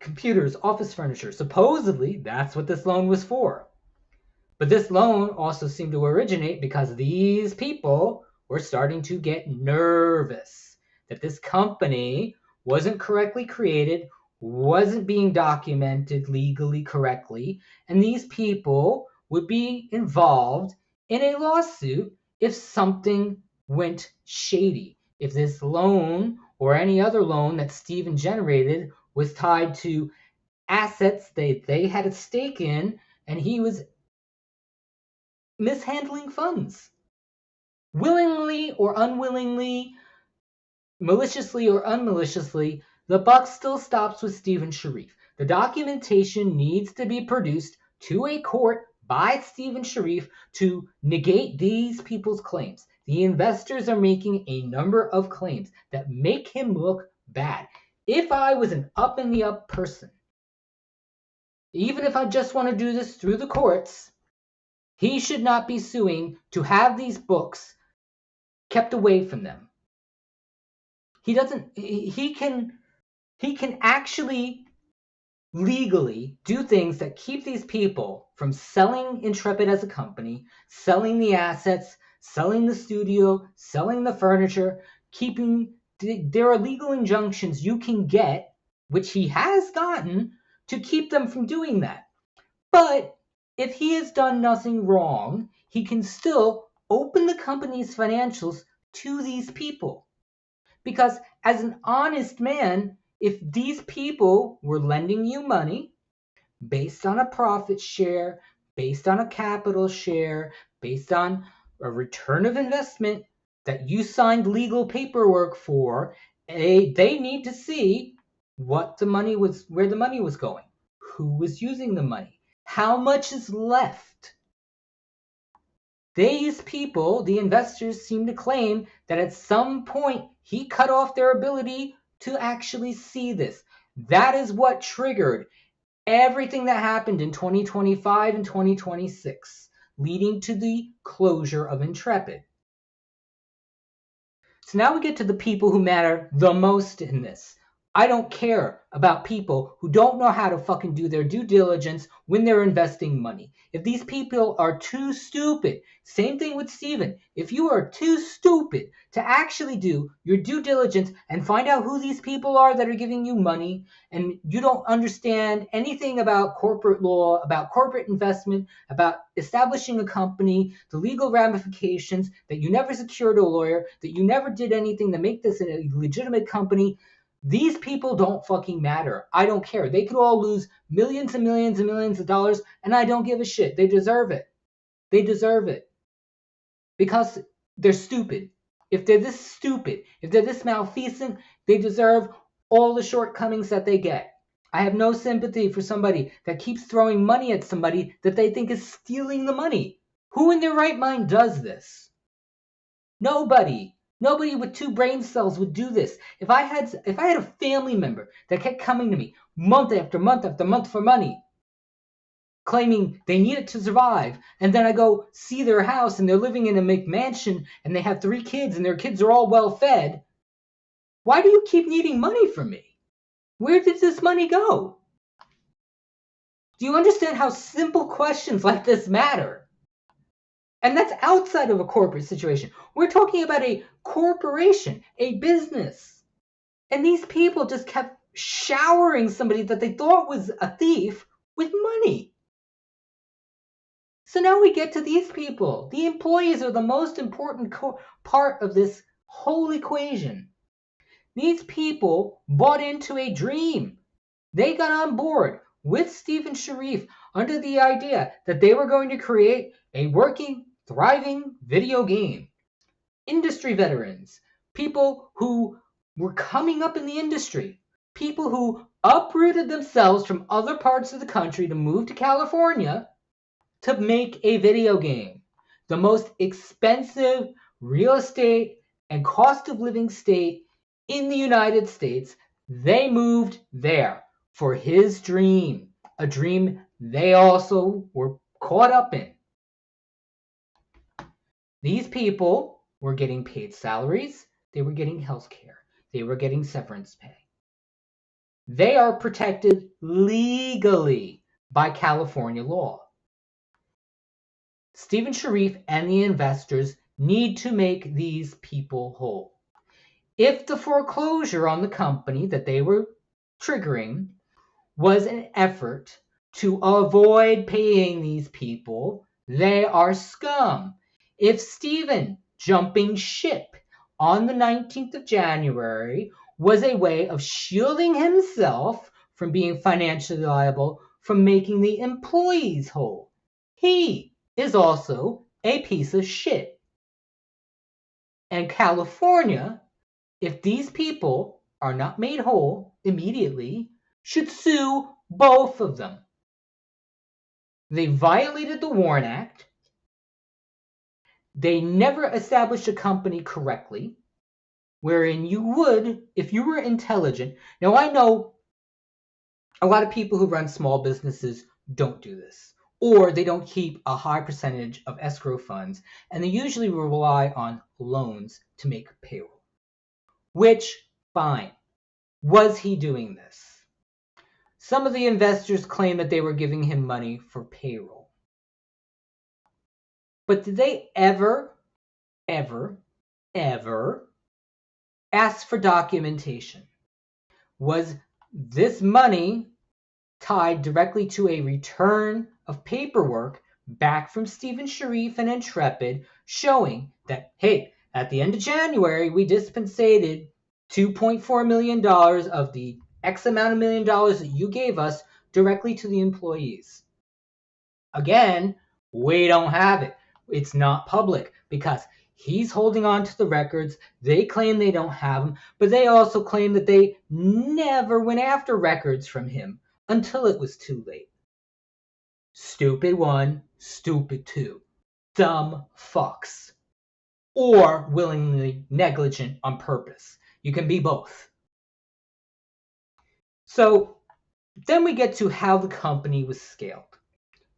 computers, office furniture. Supposedly, that's what this loan was for. But this loan also seemed to originate because these people were starting to get nervous that this company wasn't correctly created, wasn't being documented legally correctly, and these people would be involved in a lawsuit if something went shady. If this loan or any other loan that Stephen generated was tied to assets they had a stake in, and he was mishandling funds. Willingly or unwillingly, maliciously or unmaliciously, the buck still stops with Stephen Sharif. The documentation needs to be produced to a court by Stephen Sharif to negate these people's claims. The investors are making a number of claims that make him look bad. If I was an up in the up person, even if I just want to do this through the courts, he should not be suing to have these books kept away from them. He can actually legally do things that keep these people from selling Intrepid as a company, selling the assets, selling the studio, selling the furniture, there are legal injunctions you can get, which he has gotten, to keep them from doing that. But if he has done nothing wrong, he can still open the company's financials to these people. Because as an honest man, if these people were lending you money based on a profit share, based on a capital share, based on a return of investment that you signed legal paperwork for, they need to see where the money was going, who was using the money, how much is left. These people, the investors, seem to claim that at some point he cut off their ability to actually see this. That is what triggered everything that happened in 2025 and 2026, leading to the closure of Intrepid. So now we get to the people who matter the most in this. I don't care about people who don't know how to fucking do their due diligence when they're investing money. If these people are too stupid, same thing with Steven. If you are too stupid to actually do your due diligence and find out who these people are that are giving you money, and you don't understand anything about corporate law, about corporate investment, about establishing a company, the legal ramifications, that you never secured a lawyer, that you never did anything to make this a legitimate company, these people don't fucking matter. I don't care. They could all lose millions and millions and millions of dollars, and I don't give a shit. They deserve it. They deserve it. Because they're stupid. If they're this stupid, if they're this malfeasant, they deserve all the shortcomings that they get. I have no sympathy for somebody that keeps throwing money at somebody that they think is stealing the money. Who in their right mind does this? Nobody. Nobody with 2 brain cells would do this. If I had a family member that kept coming to me month after month after month for money, claiming they need it to survive, and then I go see their house and they're living in a McMansion and they have 3 kids and their kids are all well fed, why do you keep needing money from me? Where did this money go? Do you understand how simple questions like this matter? And that's outside of a corporate situation. We're talking about a corporation, a business. And these people just kept showering somebody that they thought was a thief with money. So now we get to these people. The employees are the most important part of this whole equation. These people bought into a dream. They got on board with Stephen Sharif under the idea that they were going to create a working, thriving video game. Industry veterans, people who were coming up in the industry, people who uprooted themselves from other parts of the country to move to California to make a video game. The most expensive real estate and cost of living state in the United States, they moved there for his dream, a dream they also were caught up in. These people were getting paid salaries, they were getting health care, they were getting severance pay. They are protected legally by California law. Stephen Sharif and the investors need to make these people whole. If the foreclosure on the company that they were triggering was an effort to avoid paying these people, they are scum. If Stephen jumping ship on the 19th of January was a way of shielding himself from being financially liable, from making the employees whole, he is also a piece of shit. And California, if these people are not made whole immediately, should sue both of them. They violated the WARN Act. They never established a company correctly, wherein you would, if you were intelligent. Now, I know a lot of people who run small businesses don't do this, or they don't keep a high percentage of escrow funds, and they usually rely on loans to make payroll. Which, fine. Was he doing this? Some of the investors claim that they were giving him money for payroll. But did they ever ask for documentation? Was this money tied directly to a return of paperwork back from Stephen Sharif and Intrepid showing that, hey, at the end of January, we dispensated $2.4 million of the X amount of $1 million that you gave us directly to the employees? Again, we don't have it. It's not public because he's holding on to the records. They claim they don't have them, but they also claim that they never went after records from him until it was too late. Stupid one, stupid two. Dumb fucks. Or willingly negligent on purpose. You can be both. So then we get to how the company was scaled.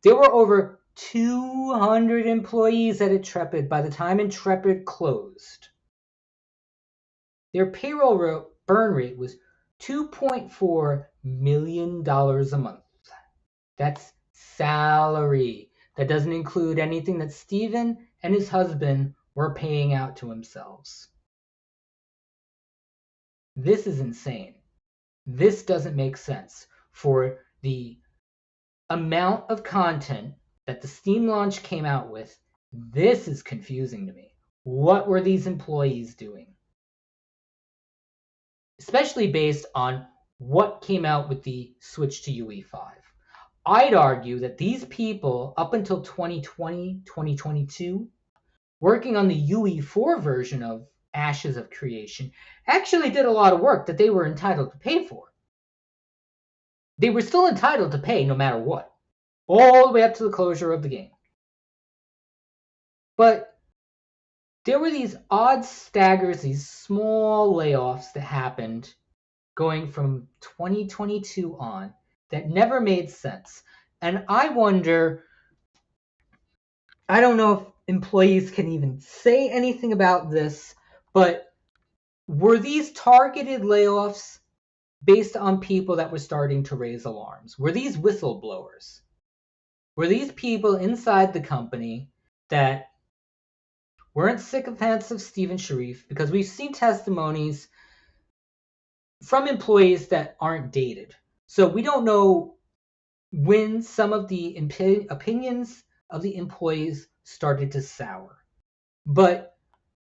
There were over 200 employees at Intrepid by the time Intrepid closed. Their payroll burn rate was $2.4 million a month. That's salary. That doesn't include anything that Steven and his husband were paying out to themselves. This is insane. This doesn't make sense for the amount of content that the Steam launch came out with. This is confusing to me. What were these employees doing? Especially based on what came out with the switch to UE5. I'd argue that these people, up until 2020, 2022, working on the UE4 version of Ashes of Creation, actually did a lot of work that they were entitled to pay for. They were still entitled to pay no matter what, all the way up to the closure of the game. But there were these odd staggers, these small layoffs that happened going from 2022 on that never made sense. And I wonder, I don't know if employees can even say anything about this, but were these targeted layoffs based on people that were starting to raise alarms? Were these whistleblowers? Were these people inside the company that weren't sycophants of Steven Sharif? Because we've seen testimonies from employees that aren't dated. So we don't know when some of the opinions of the employees started to sour. But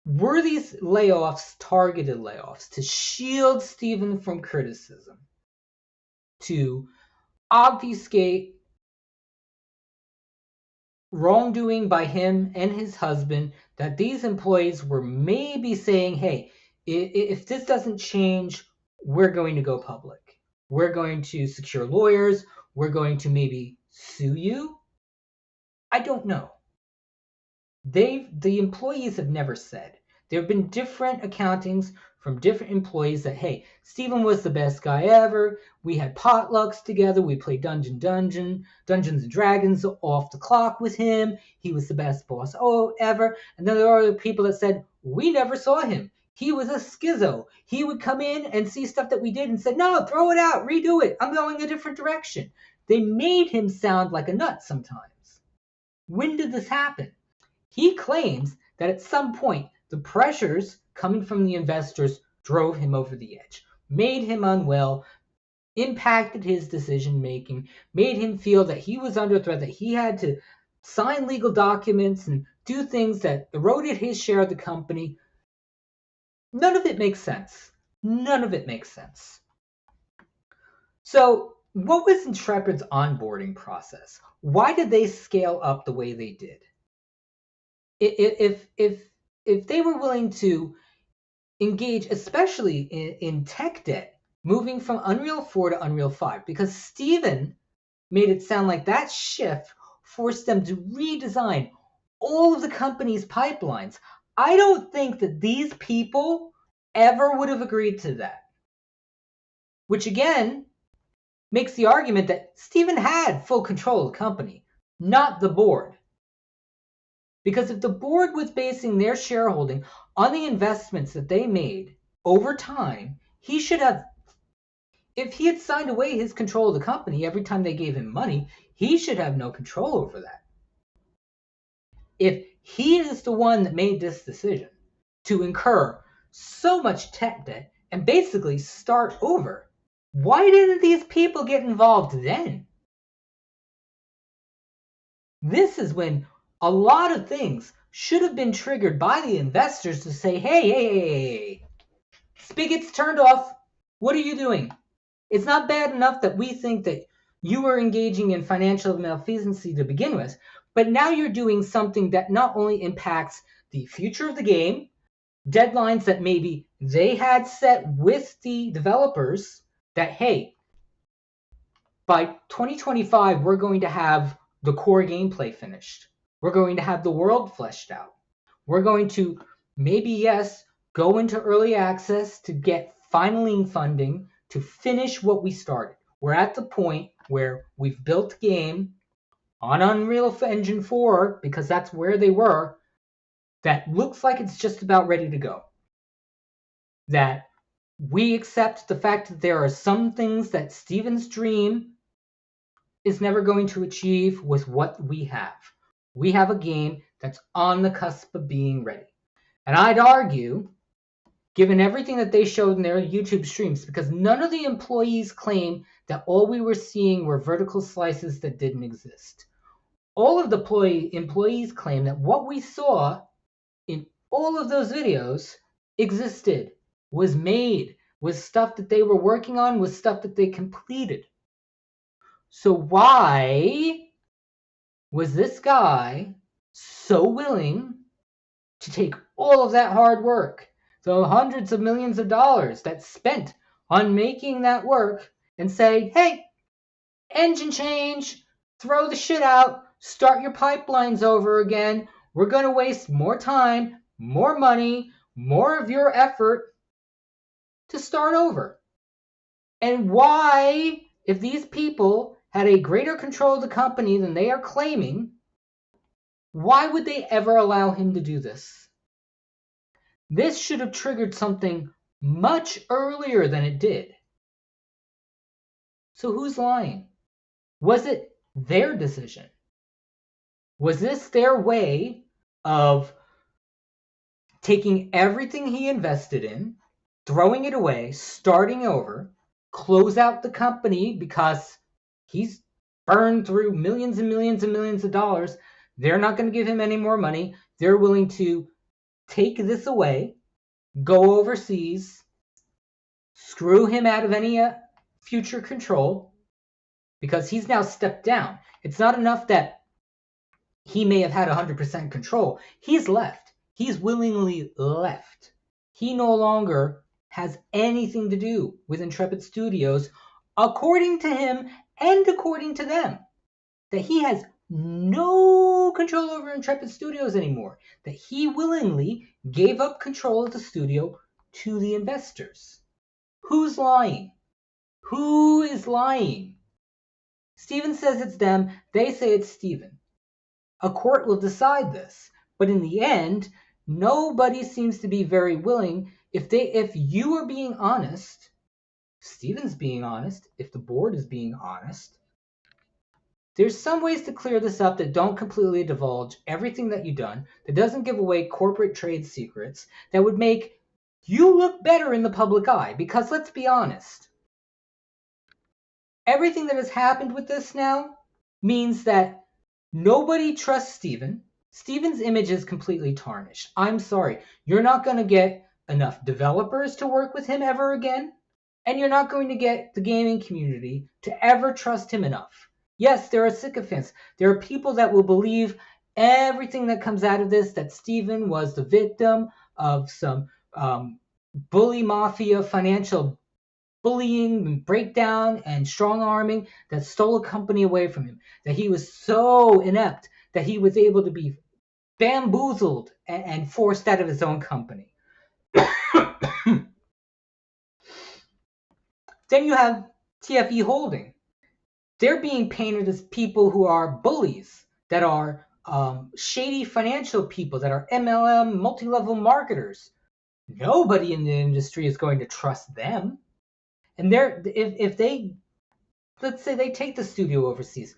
were these layoffs targeted layoffs to shield Steven from criticism, to obfuscate wrongdoing by him and his husband, that these employees were maybe saying, hey, if this doesn't change, we're going to go public. We're going to secure lawyers. We're going to maybe sue you. I don't know. The employees have never said. There have been different accountings from different employees that, hey, Steven was the best guy ever. We had potlucks together. We played Dungeons and Dragons off the clock with him. He was the best boss ever. And then there are other people that said, we never saw him. He was a schizo. He would come in and see stuff that we did and said, no, throw it out, redo it. I'm going a different direction. They made him sound like a nut sometimes. When did this happen? He claims that at some point, the pressures coming from the investors drove him over the edge, made him unwell, impacted his decision making, made him feel that he was under threat, that he had to sign legal documents and do things that eroded his share of the company. None of it makes sense. None of it makes sense. So, what was Intrepid's onboarding process? Why did they scale up the way they did? If they were willing to engage, especially in tech debt, moving from Unreal 4 to Unreal 5, because Steven made it sound like that shift forced them to redesign all of the company's pipelines. I don't think that these people ever would have agreed to that. Which again makes the argument that Steven had full control of the company, not the board. Because if the board was basing their shareholding on the investments that they made over time, he should have, if he had signed away his control of the company every time they gave him money, he should have no control over that. If he is the one that made this decision to incur so much tech debt and basically start over, why didn't these people get involved then? This is when a lot of things should have been triggered by the investors to say, hey, spigot's turned off. What are you doing? It's not bad enough that we think that you were engaging in financial malfeasance to begin with, but now you're doing something that not only impacts the future of the game, deadlines that maybe they had set with the developers that, hey, by 2025, we're going to have the core gameplay finished. We're going to have the world fleshed out. We're going to maybe, yes, go into early access to get financing funding to finish what we started. We're at the point where we've built game on Unreal Engine 4, because that's where they were, that looks like it's just about ready to go. That We accept the fact that there are some things that Steven's dream is never going to achieve with what we have. We have a game that's on the cusp of being ready. And I'd argue, given everything that they showed in their YouTube streams, because none of the employees claim that all we were seeing were vertical slices that didn't exist. All of the employees claim that what we saw in all of those videos existed, was made, was stuff that they were working on, was stuff that they completed. So why was this guy so willing to take all of that hard work, the hundreds of millions of dollars that's spent on making that work, and say, hey, engine change, throw the shit out, start your pipelines over again. We're going to waste more time, more money, more of your effort to start over. And why, if these people had a greater control of the company than they are claiming, why would they ever allow him to do this? This should have triggered something much earlier than it did. So who's lying? Was it their decision? Was this their way of taking everything he invested in, throwing it away, starting over, close out the company because he's burned through millions and millions and millions of dollars? They're not going to give him any more money. They're willing to take this away, go overseas, screw him out of any future control, because he's now stepped down. It's not enough that he may have had 100% control. He's left. He's willingly left. He no longer has anything to do with Intrepid Studios, according to him and according to them. That he has no control over Intrepid Studios anymore. That he willingly gave up control of the studio to the investors. Who's lying? Who is lying? Steven says it's them. They say it's Steven. A court will decide this. But in the end, nobody seems to be very willing. If you are being honest, Steven's being honest, if the board is being honest, there's some ways to clear this up that don't completely divulge everything that you've done, that doesn't give away corporate trade secrets, that would make you look better in the public eye. Because let's be honest, everything that has happened with this now means that nobody trusts Steven. Steven's image is completely tarnished. I'm sorry. You're not going to get enough developers to work with him ever again. And you're not going to get the gaming community to ever trust him enough. Yes, there are sycophants. There are people that will believe everything that comes out of this, that Steven was the victim of some bully mafia financial bullying and breakdown and strong arming that stole a company away from him. That he was so inept that he was able to be bamboozled and forced out of his own company. Then you have TFE Holding. They're being painted as people who are bullies, that are shady financial people, that are MLM multi-level marketers. Nobody in the industry is going to trust them. And if they, let's say they take the studio overseas,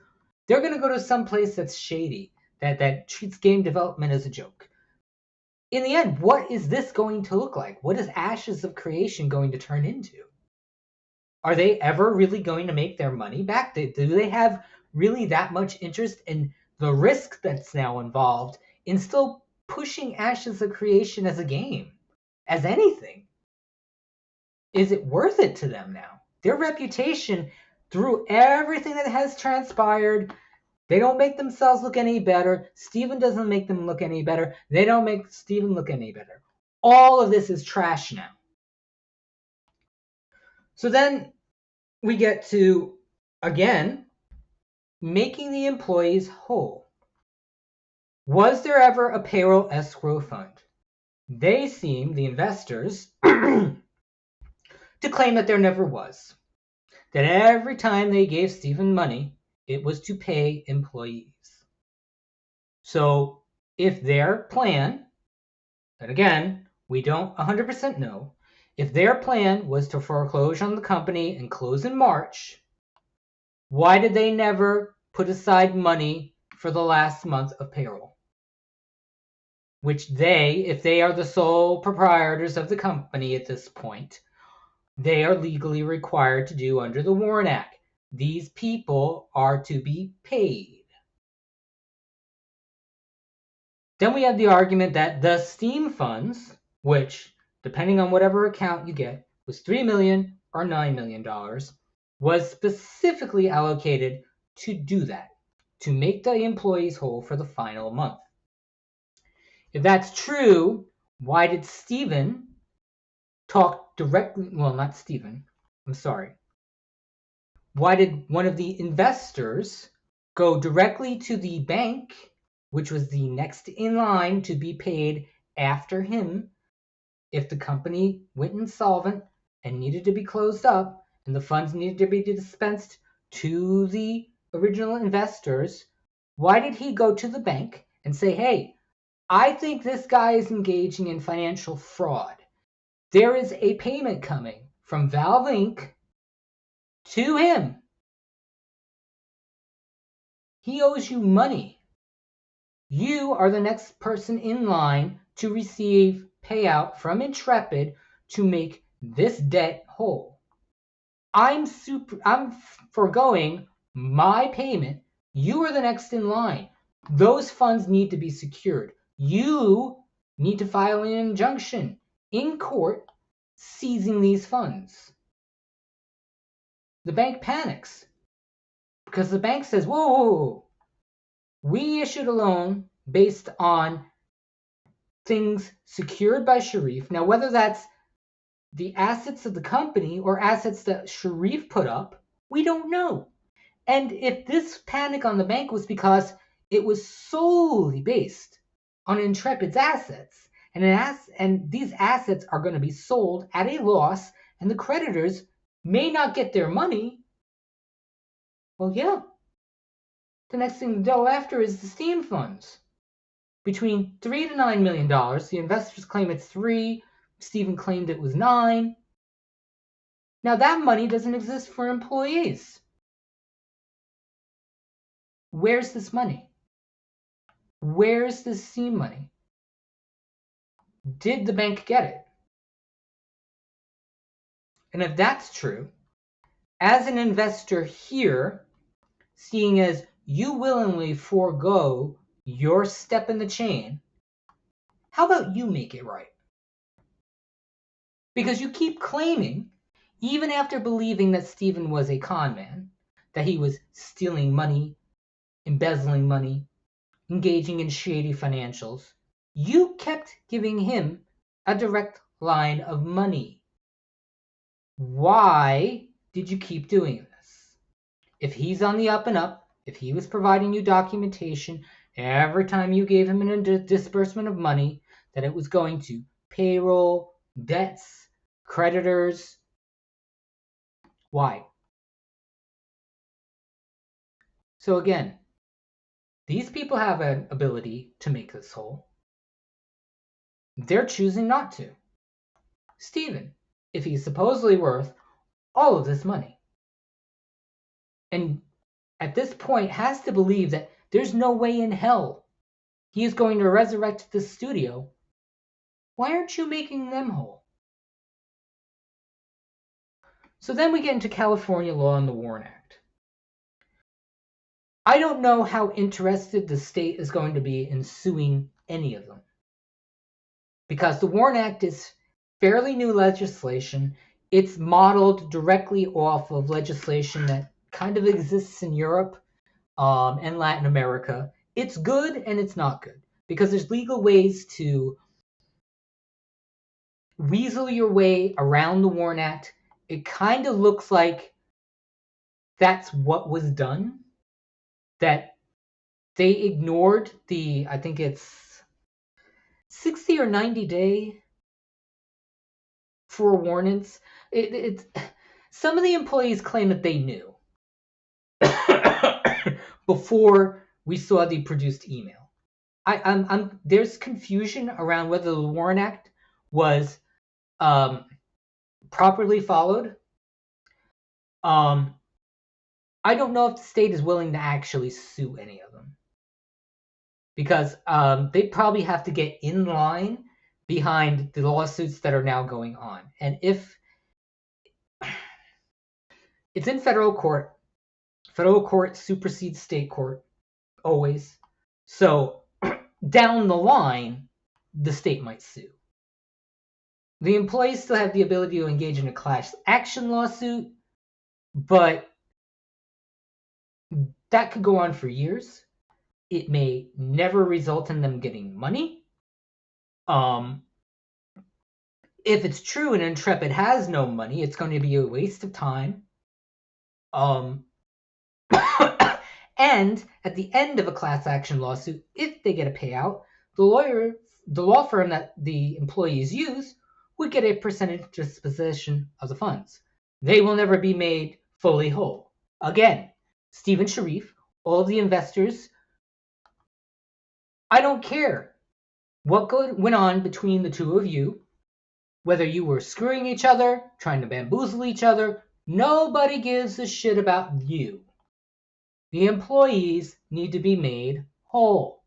they're going to go to some place that's shady, that treats game development as a joke. In the end, what is this going to look like? What is Ashes of Creation going to turn into? Are they ever really going to make their money back? Do they have really that much interest in the risk that's now involved in still pushing Ashes of Creation as a game, as anything? Is it worth it to them now? Their reputation, through everything that has transpired, they don't make themselves look any better. Steven doesn't make them look any better. They don't make Steven look any better. All of this is trash now. So then we get to, again, making the employees whole. Was there ever a payroll escrow fund? They seem, the investors, to claim that there never was. That every time they gave Steven money, it was to pay employees. So if their plan, and again, we don't 100% know, If their plan was to foreclose on the company and close in March, why did they never put aside money for the last month of payroll? Which they, if they are the sole proprietors of the company at this point, they are legally required to do under the WARN Act. These people are to be paid. Then we have the argument that the Steam funds, which, depending on whatever account you get, was $3 million or $9 million, was specifically allocated to do that, to make the employees whole for the final month. If that's true, why did Stephen talk directly? Well, not Stephen. I'm sorry. Why did one of the investors go directly to the bank, which was the next in line to be paid after him, if the company went insolvent and needed to be closed up and the funds needed to be dispensed to the original investors? Why did he go to the bank and say, hey, I think this guy is engaging in financial fraud. There is a payment coming from Valve Inc. to him. He owes you money. You are the next person in line to receive payout from Intrepid to make this debt whole. I'm foregoing my payment. You are the next in line. Those funds need to be secured. You need to file an injunction in court seizing these funds. The bank panics because the bank says, whoa, we issued a loan based on things secured by Sharif. Now, whether that's the assets of the company or assets that Sharif put up, we don't know. And if this panic on the bank was because it was solely based on Intrepid's assets, and these assets are going to be sold at a loss, and the creditors may not get their money, well, yeah. The next thing to go after is the Steam funds. Between $3 to $9 million, the investors claim it's 3. Stephen claimed it was 9. Now that money doesn't exist for employees. Where's this money? Where's the Steam money? Did the bank get it? And if that's true, as an investor here, seeing as you willingly forego your step in the chain, how about you make it right? Because you keep claiming, even after believing that Stephen was a con man, that he was stealing money, embezzling money, engaging in shady financials, you kept giving him a direct line of money. Why did you keep doing this? If he's on the up and up, if he was providing you documentation every time you gave him a disbursement of money, that it was going to payroll, debts, creditors, why? So again, these people have an ability to make this whole. They're choosing not to. Stephen, if he's supposedly worth all of this money, and at this point has to believe that there's no way in hell he is going to resurrect the studio, why aren't you making them whole? So then we get into California law and the WARN Act. I don't know how interested the state is going to be in suing any of them, because the WARN Act is fairly new legislation. It's modeled directly off of legislation that kind of exists in Europe and Latin America. It's good and it's not good, because there's legal ways to weasel your way around the WARN Act. It kind of looks like that's what was done, that they ignored the, I think it's 60 or 90 day forewarnings. Some of the employees claim that they knew before we saw the produced email. There's confusion around whether the WARN Act was properly followed, I don't know if the state is willing to actually sue any of them, because they probably have to get in line behind the lawsuits that are now going on. And if it's in federal court supersedes state court always. So down the line, the state might sue. The employees still have the ability to engage in a class action lawsuit, but that could go on for years. It may never result in them getting money. If it's true and Intrepid has no money, it's going to be a waste of time. And at the end of a class action lawsuit, if they get a payout, the law firm that the employees use would get a percentage disposition of the funds. They will never be made fully whole. Again, Stephen Sharif, all of the investors, I don't care what went on between the two of you, whether you were screwing each other, trying to bamboozle each other, nobody gives a shit about you. The employees need to be made whole.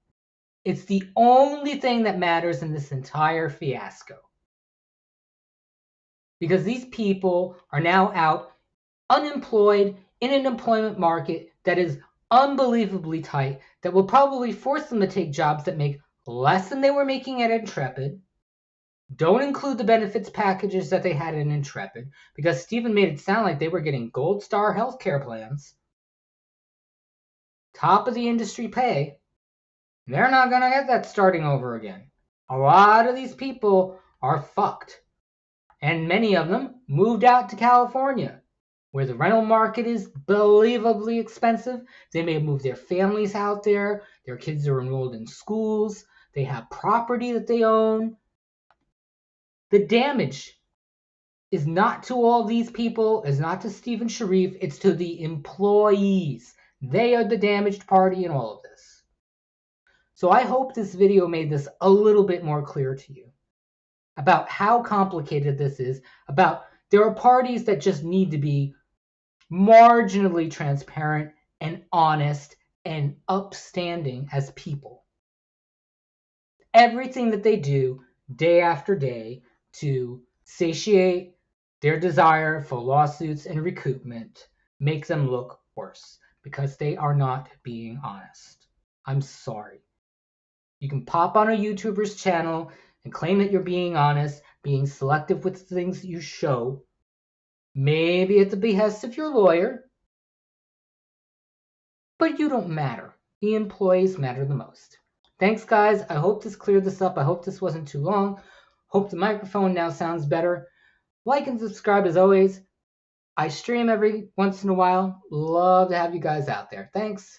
It's the only thing that matters in this entire fiasco. Because these people are now out unemployed in an employment market that is unbelievably tight, that will probably force them to take jobs that make less than they were making at Intrepid. Don't include the benefits packages that they had in Intrepid, because Stephen made it sound like they were getting gold star healthcare plans. Top of the industry pay. They're not going to get that starting over again. A lot of these people are fucked. And many of them moved out to California, where the rental market is believably expensive. They may have moved their families out there. Their kids are enrolled in schools. They have property that they own. The damage is not to all these people, is not to Stephen Sharif, it's to the employees. They are the damaged party in all of this. So I hope this video made this a little bit more clear to you about how complicated this is, about there are parties that just need to be marginally transparent and honest and upstanding as people. Everything that they do day after day to satiate their desire for lawsuits and recoupment makes them look worse, because they are not being honest. I'm sorry. You can pop on a YouTuber's channel and claim that you're being honest, being selective with the things that you show, maybe at the behest of your lawyer, but you don't matter. The employees matter the most. Thanks, guys. I hope this cleared this up. I hope this wasn't too long. Hope the microphone now sounds better. Like and subscribe as always. I stream every once in a while. Love to have you guys out there. Thanks.